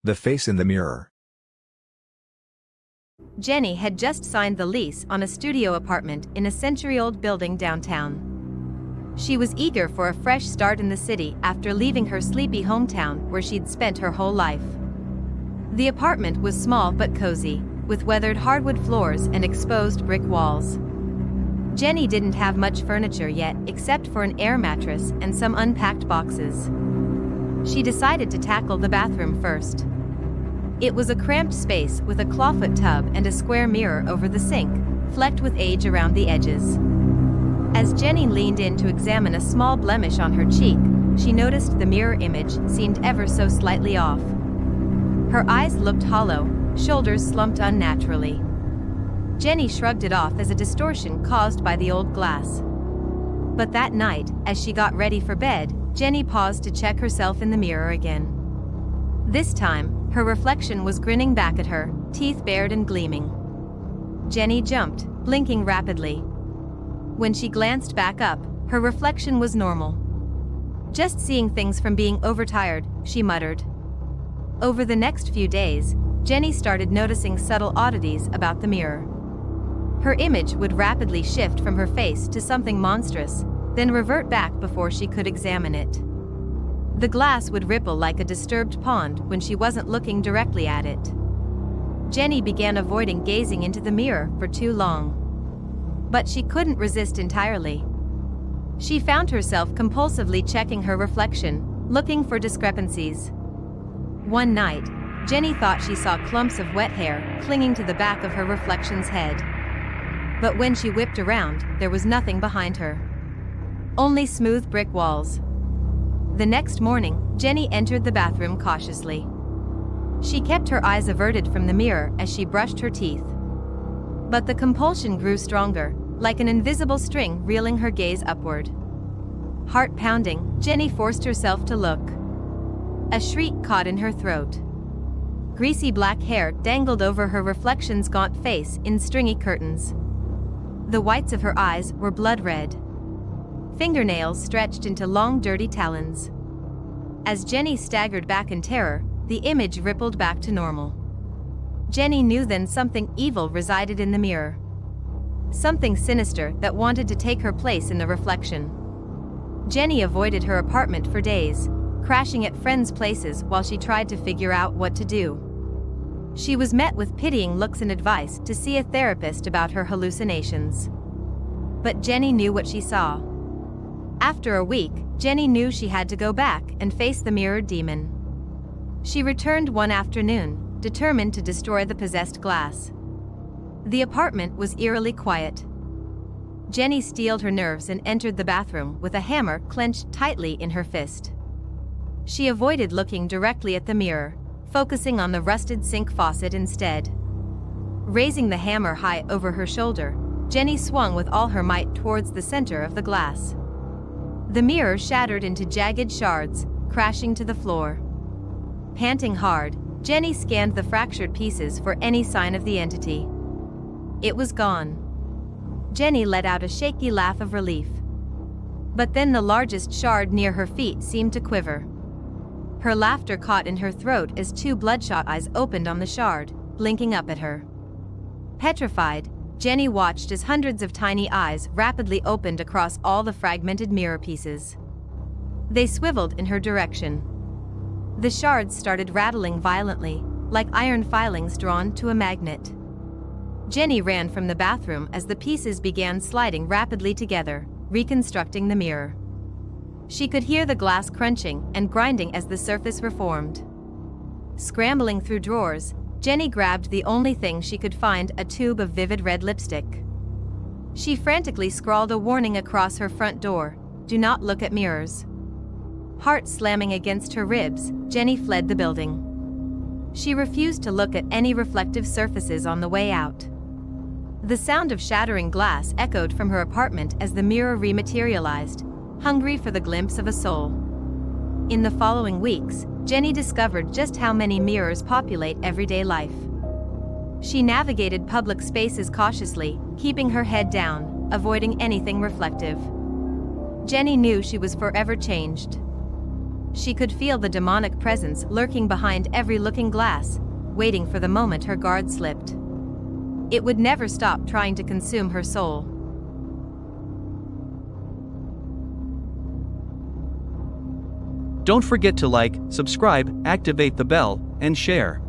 The face in the mirror. Jenny had just signed the lease on a studio apartment in a century-old building downtown. She was eager for a fresh start in the city after leaving her sleepy hometown where she'd spent her whole life. The apartment was small but cozy, with weathered hardwood floors and exposed brick walls. Jenny didn't have much furniture yet except for an air mattress and some unpacked boxes. She decided to tackle the bathroom first. It was a cramped space with a clawfoot tub and a square mirror over the sink, flecked with age around the edges. As Jenny leaned in to examine a small blemish on her cheek, she noticed the mirror image seemed ever so slightly off. Her eyes looked hollow, shoulders slumped unnaturally. Jenny shrugged it off as a distortion caused by the old glass. But that night, as she got ready for bed, Jenny paused to check herself in the mirror again. This time, her reflection was grinning back at her, teeth bared and gleaming. Jenny jumped, blinking rapidly. When she glanced back up, her reflection was normal. "Just seeing things from being overtired," she muttered. Over the next few days, Jenny started noticing subtle oddities about the mirror. Her image would rapidly shift from her face to something monstrous, then revert back before she could examine it. The glass would ripple like a disturbed pond when she wasn't looking directly at it. Jenny began avoiding gazing into the mirror for too long. But she couldn't resist entirely. She found herself compulsively checking her reflection, looking for discrepancies. One night, Jenny thought she saw clumps of wet hair clinging to the back of her reflection's head. But when she whipped around, there was nothing behind her. Only smooth brick walls. The next morning, Jenny entered the bathroom cautiously. She kept her eyes averted from the mirror as she brushed her teeth. But the compulsion grew stronger, like an invisible string reeling her gaze upward. Heart pounding, Jenny forced herself to look. A shriek caught in her throat. Greasy black hair dangled over her reflection's gaunt face in stringy curtains. The whites of her eyes were blood red. Fingernails stretched into long dirty talons. As Jenny staggered back in terror, the image rippled back to normal. Jenny knew then something evil resided in the mirror. Something sinister that wanted to take her place in the reflection. Jenny avoided her apartment for days, crashing at friends' places while she tried to figure out what to do. She was met with pitying looks and advice to see a therapist about her hallucinations. But Jenny knew what she saw. After a week, Jenny knew she had to go back and face the mirrored demon. She returned one afternoon, determined to destroy the possessed glass. The apartment was eerily quiet. Jenny steeled her nerves and entered the bathroom with a hammer clenched tightly in her fist. She avoided looking directly at the mirror, focusing on the rusted sink faucet instead. Raising the hammer high over her shoulder, Jenny swung with all her might towards the center of the glass. The mirror shattered into jagged shards, crashing to the floor. Panting hard, Jenny scanned the fractured pieces for any sign of the entity. It was gone. Jenny let out a shaky laugh of relief. But then the largest shard near her feet seemed to quiver. Her laughter caught in her throat as two bloodshot eyes opened on the shard, blinking up at her. Petrified, Jenny watched as hundreds of tiny eyes rapidly opened across all the fragmented mirror pieces. They swiveled in her direction. The shards started rattling violently, like iron filings drawn to a magnet. Jenny ran from the bathroom as the pieces began sliding rapidly together, reconstructing the mirror. She could hear the glass crunching and grinding as the surface reformed. Scrambling through drawers, Jenny grabbed the only thing she could find, a tube of vivid red lipstick. She frantically scrawled a warning across her front door: "Do not look at mirrors." Heart slamming against her ribs, Jenny fled the building. She refused to look at any reflective surfaces on the way out. The sound of shattering glass echoed from her apartment as the mirror rematerialized, hungry for the glimpse of a soul. In the following weeks, Jenny discovered just how many mirrors populate everyday life. She navigated public spaces cautiously, keeping her head down, avoiding anything reflective. Jenny knew she was forever changed. She could feel the demonic presence lurking behind every looking glass, waiting for the moment her guard slipped. It would never stop trying to consume her soul. Don't forget to like, subscribe, activate the bell, and share.